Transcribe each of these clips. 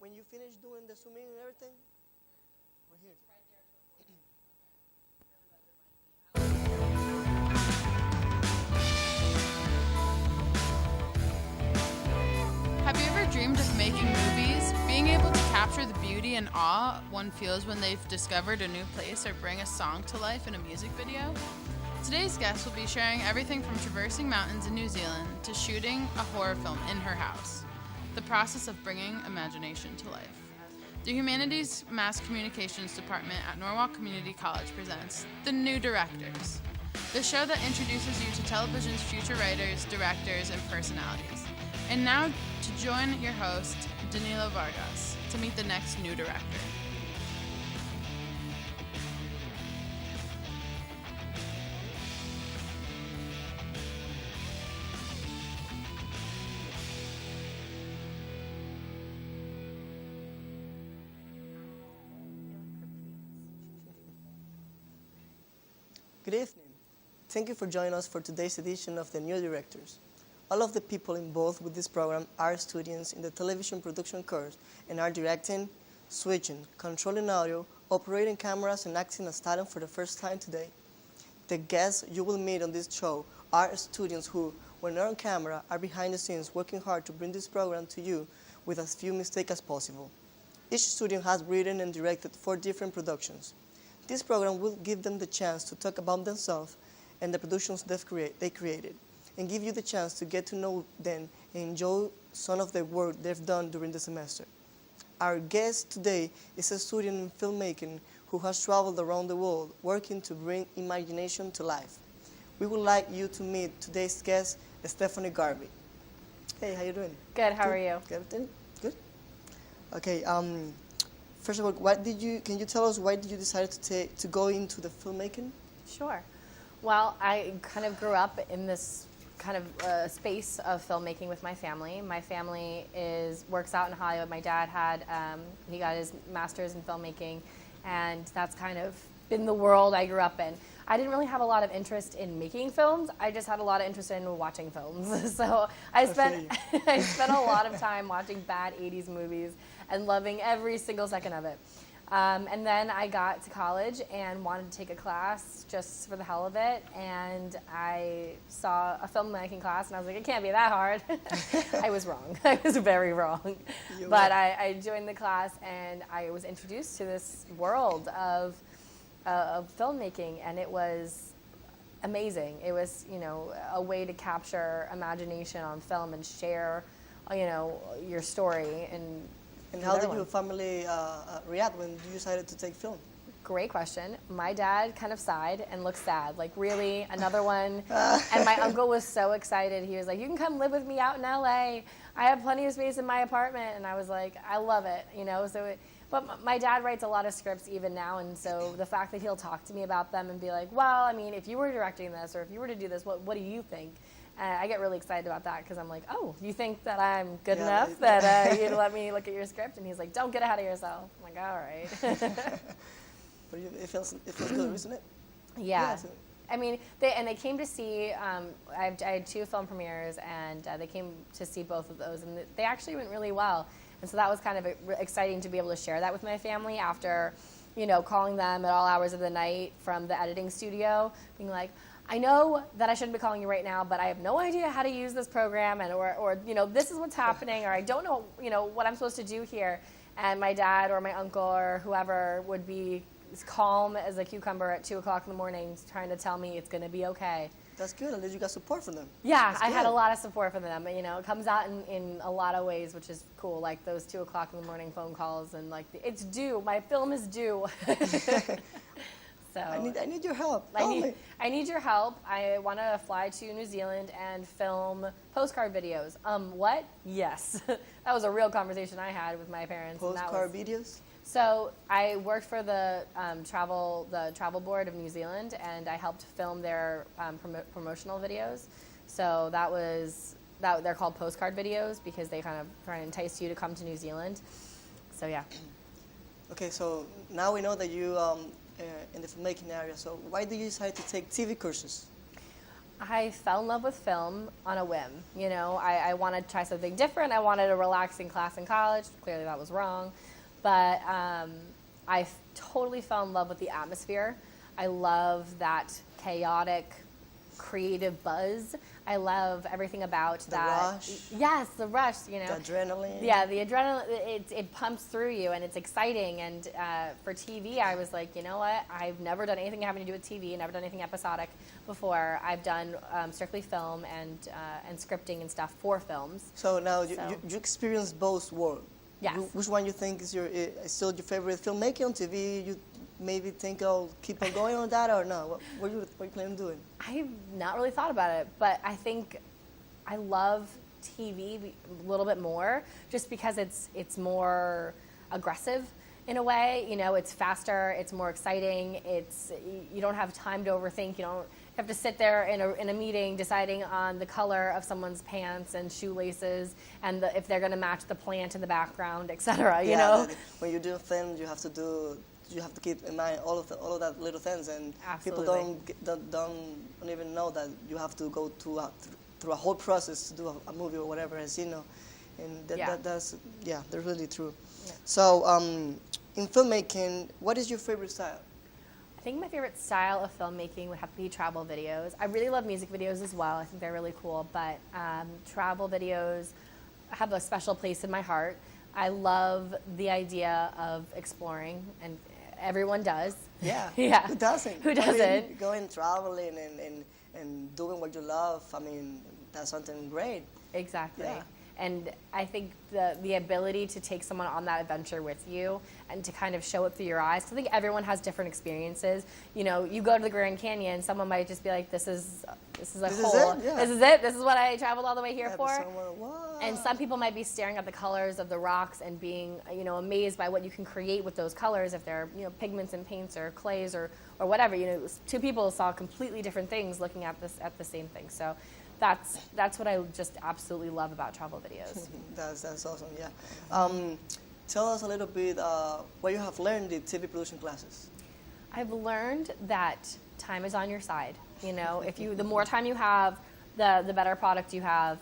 when you finish doing the zoom in and everything, we're here. Have you ever dreamed of making movies? Being able to capture the beauty and awe one feels when they've discovered a new place or bring a song to life in a music video? Today's guest will be sharing everything from traversing mountains in New Zealand to shooting a horror film in her house. The process of bringing imagination to life. The Humanities Mass Communications Department at Norwalk Community College presents The New Directors, the show that introduces you to television's future writers, directors, and personalities. And now to join your host, Danilo Vargas, to meet the next new director. Good evening. Thank you for joining us for today's edition of The New Directors. All of the people involved with this program are students in the television production course and are directing, switching, controlling audio, operating cameras, and acting as talent for the first time today. The guests you will meet on this show are students who, when not on camera, are behind the scenes working hard to bring this program to you with as few mistakes as possible. Each student has written and directed 4 different productions. This program will give them the chance to talk about themselves and the productions they created, and give you the chance to get to know them and enjoy some of the work they've done during the semester. Our guest today is a student in filmmaking who has traveled around the world working to bring imagination to life. We would like you to meet today's guest, Stephanie Garvey. Hey, how you doing? Good, how are you? Everything good? Okay, first of all, can you tell us why did you decide to go into the filmmaking? Sure. Well, I kind of grew up in this kind of space of filmmaking with my family. My family works out in Hollywood. My dad he got his master's in filmmaking, and that's kind of been the world I grew up in. I didn't really have a lot of interest in making films. I just had a lot of interest in watching films. So I spent a lot of time watching bad 80s movies and loving every single second of it. And then I got to college and wanted to take a class just for the hell of it. And I saw a filmmaking class and I was like, it can't be that hard. I was wrong. I was very wrong. But I joined the class and I was introduced to this world of filmmaking, and it was amazing. It was, a way to capture imagination on film and share, your story. And how did your family react when you decided to take film? Great question. My dad kind of sighed and looked sad, like really another one. And my uncle was so excited. He was like, you can come live with me out in LA. I have plenty of space in my apartment. And I was like, I love it, But my dad writes a lot of scripts even now, and so the fact that he'll talk to me about them and be like, well, I mean, if you were directing this or if you were to do this, what do you think? I get really excited about that because I'm like, oh, you think that I'm good enough that you'd let me look at your script? And he's like, don't get ahead of yourself. I'm like, all right. But it feels good, isn't it? Yeah. I mean, they came to see, I had 2 film premieres, and they came to see both of those, and they actually went really well. And so that was kind of exciting to be able to share that with my family after, calling them at all hours of the night from the editing studio, being like, I know that I shouldn't be calling you right now, but I have no idea how to use this program, or this is what's happening, or I don't know, what I'm supposed to do here. And my dad or my uncle or whoever would be as calm as a cucumber at 2 o'clock in the morning trying to tell me it's going to be okay. That's good. At least you got support from them. Yeah, I had a lot of support from them. It comes out in a lot of ways, which is cool, like those 2 o'clock in the morning phone calls and like, it's due. My film is due. So I need your help. I need your help. I want to fly to New Zealand and film postcard videos. What? Yes. That was a real conversation I had with my parents. Postcard videos? So I worked for the travel board of New Zealand, and I helped film their promotional videos. So they're called postcard videos because they kind of try and entice you to come to New Zealand. So yeah. Okay, so now we know that you in the filmmaking area. So why did you decide to take TV courses? I fell in love with film on a whim. You know, I wanted to try something different. I wanted a relaxing class in college. Clearly that was wrong. But I totally fell in love with the atmosphere. I love that chaotic, creative buzz. I love everything about that. Rush. Yes, the rush, you know. The adrenaline. Yeah, the adrenaline, it pumps through you and it's exciting. And for TV, I was like, you know what? I've never done anything having to do with TV, never done anything episodic before. I've done strictly film and scripting and stuff for films. So now you experience both worlds. Yes. Which one you think is still your favorite filmmaking on TV? You maybe think I'll keep on going on that or no? What you plan on doing? I've not really thought about it, but I think I love TV a little bit more just because it's more aggressive in a way. You know, it's faster, it's more exciting, you don't have time to overthink, you don't have to sit there in a meeting deciding on the color of someone's pants and shoelaces and if they're going to match the plant in the background, etc. You know? When you do film, you have to keep in mind all of that little things, and Absolutely. people don't even know that you have to go through a whole process to do a movie or whatever, as you know, and that's they're really true. Yeah. So in filmmaking, what is your favorite style? I think my favorite style of filmmaking would have to be travel videos. I really love music videos as well. I think they're really cool, but travel videos have a special place in my heart. I love the idea of exploring, and everyone does. Yeah. Yeah. Who doesn't? Who doesn't? I mean, going traveling and doing what you love. I mean, that's something great. Exactly. Yeah. And I think the ability to take someone on that adventure with you and to kind of show it through your eyes. 'Cause I think everyone has different experiences. You know, you go to the Grand Canyon, someone might just be like, this is a This hole. is it? Yeah. This is it. This is what I traveled all the way here Yeah, for. but someone, wow. And some people might be staring at the colors of the rocks and being, you know, amazed by what you can create with those colors, if they're, you know, pigments and paints or clays or whatever. You know, two people saw completely different things looking at the same thing. So that's what I just absolutely love about travel videos. That's awesome. Yeah. Tell us a little bit what you have learned in TV production classes. I've learned that time is on your side. You know, the more time you have, the better product you have.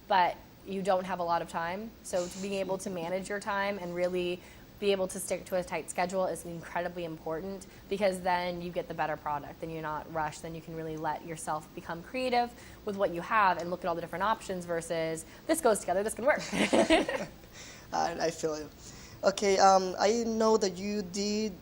But you don't have a lot of time, so being able to manage your time and really be able to stick to a tight schedule is incredibly important, because then you get the better product, then you're not rushed, then you can really let yourself become creative with what you have and look at all the different options versus this goes together, this can work. I feel you. Okay, I know that you did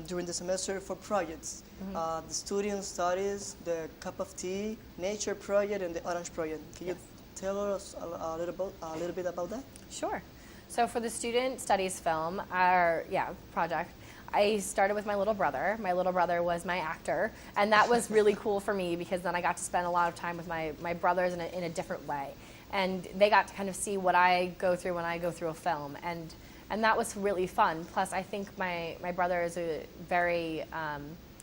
during the semester for projects, the student studies, the cup of tea, nature project, and the orange project. Can you tell us a little bit about that? Sure. So for the student studies film, our project, I started with my little brother. My little brother was my actor, and that was really cool for me because then I got to spend a lot of time with my brothers in a different way. And they got to kind of see what I go through when I go through a film, and that was really fun. Plus, I think my brother is a very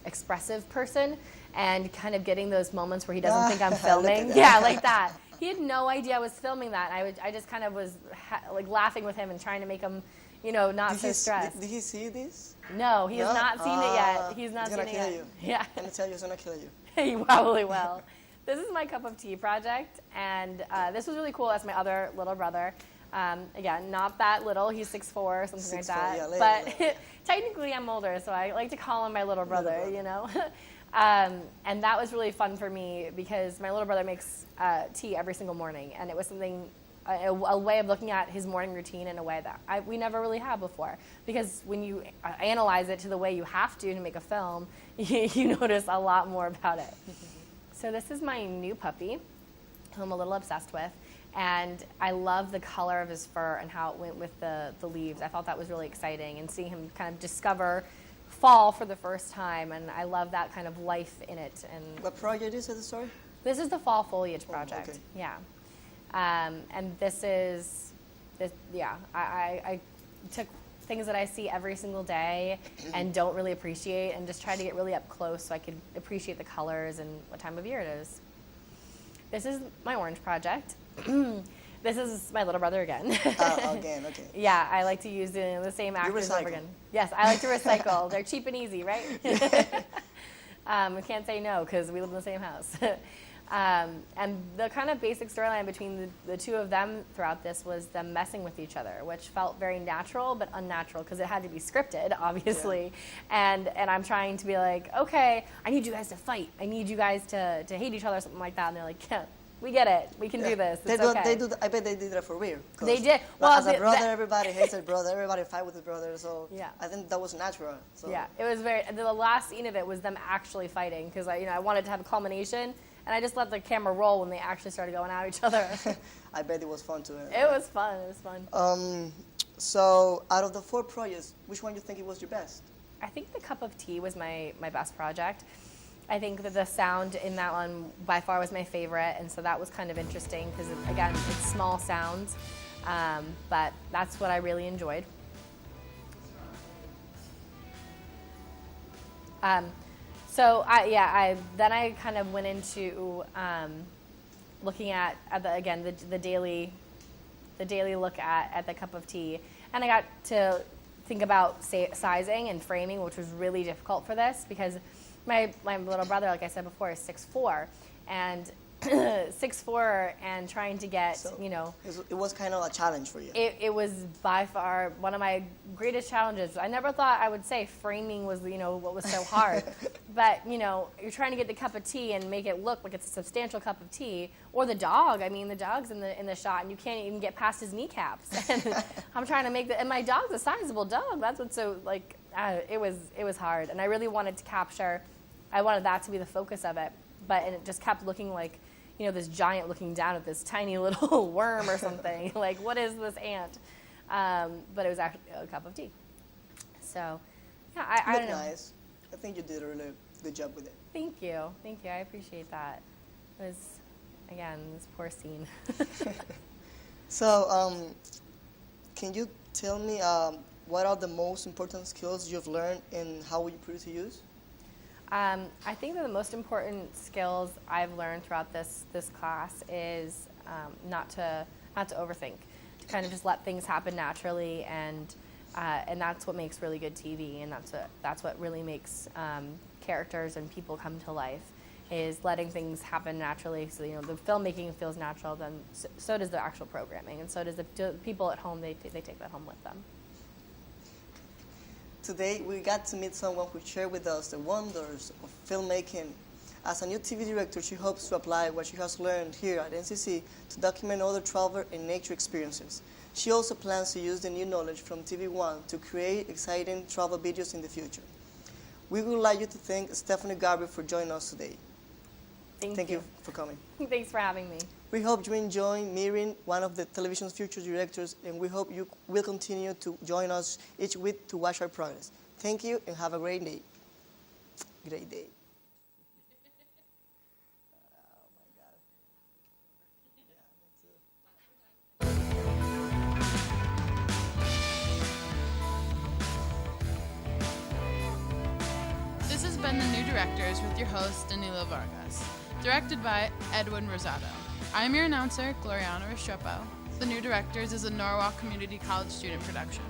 expressive person, and kind of getting those moments where he doesn't think I'm filming. Yeah, like that. He had no idea I was filming that. I just kind of was like laughing with him and trying to make him, you know, not so stressed. Did he see this? No, he has not seen it yet. He's not seen it yet. You. Yeah. I'm gonna tell you, he's gonna kill you. He probably will. This is my cup of tea project, and this was really cool. That's my other little brother. Again, not that little. He's 6'4", something 6'4", like that. yeah, but technically, I'm older, so I like to call him my little brother. You know. And that was really fun for me because my little brother makes tea every single morning, and it was something, a way of looking at his morning routine in a way that we never really had before. Because when you analyze it to the way you have to make a film, you notice a lot more about it. So this is my new puppy, who I'm a little obsessed with, and I love the color of his fur and how it went with the leaves. I thought that was really exciting, and seeing him kind of discover fall for the first time, and I love that kind of life in it. And what project is it, sorry? This is the fall foliage project. Okay. Yeah, and I took things that I see every single day and don't really appreciate, and just try to get really up close so I could appreciate the colors and what time of year it is. This is my orange project. This is my little brother again. Again, okay. Yeah, I like to use the same actors over again. Yes, I like to recycle. They're cheap and easy, right? We can't say no because we live in the same house. And the kind of basic storyline between the two of them throughout this was them messing with each other, which felt very natural but unnatural because it had to be scripted, obviously. Yeah. And I'm trying to be like, okay, I need you guys to fight. I need you guys to hate each other or something like that. And they're like, yeah, we get it. We can do this. It's okay. I bet they did that for real. They did. Well, as a brother, everybody hates their brother. Everybody fight with his brother. So yeah. I think that was natural. So. Yeah, it was very. The last scene of it was them actually fighting because I wanted to have a culmination, and I just let the camera roll when they actually started going at each other. I bet it was fun too. It was fun. It was fun. So out of the 4 projects, which one do you think it was your best? I think the Cup of Tea was my best project. I think that the sound in that one by far was my favorite, and so that was kind of interesting because, again, it's small sounds, but that's what I really enjoyed. So then I kind of went into looking at the daily look at the Cup of Tea, and I got to think about sizing and framing, which was really difficult for this because my little brother, like I said before, is 6'4", and 6'4", and trying to get, so it was kind of a challenge for you. It was by far one of my greatest challenges. I never thought I would say framing was what was so hard, but you're trying to get the cup of tea and make it look like it's a substantial cup of tea, or the dog. I mean, the dog's in the shot, and you can't even get past his kneecaps. And I'm trying to make and my dog's a sizable dog. That's what's so it was hard, and I really wanted to capture. I wanted that to be the focus of it, and it just kept looking like, this giant looking down at this tiny little worm or something. Like, what is this ant? But it was actually a cup of tea. So, yeah, I don't know. Nice. I think you did a really good job with it. Thank you. I appreciate that. It was, again, this poor scene. So, can you tell me what are the most important skills you've learned and how would you put it to use? I think that the most important skills I've learned throughout this class is not to overthink, to kind of just let things happen naturally, and that's what makes really good TV, and that's what really makes characters and people come to life, is letting things happen naturally. So the filmmaking feels natural, then so does the actual programming, and so does the people at home. They take that home with them. Today, we got to meet someone who shared with us the wonders of filmmaking. As a new TV director, she hopes to apply what she has learned here at NCC to document other travel and nature experiences. She also plans to use the new knowledge from TV1 to create exciting travel videos in the future. We would like you to thank Stephanie Garvey for joining us today. Thank you for coming. Thanks for having me. We hope you enjoy meeting one of the television's future directors, and we hope you will continue to join us each week to watch our progress. Thank you, and have a great day. Great day. This has been The New Directors with your host, Danilo Vargas. Directed by Edwin Rosado. I'm your announcer, Gloriana Restrepo. The New Directors is a Norwalk Community College student production.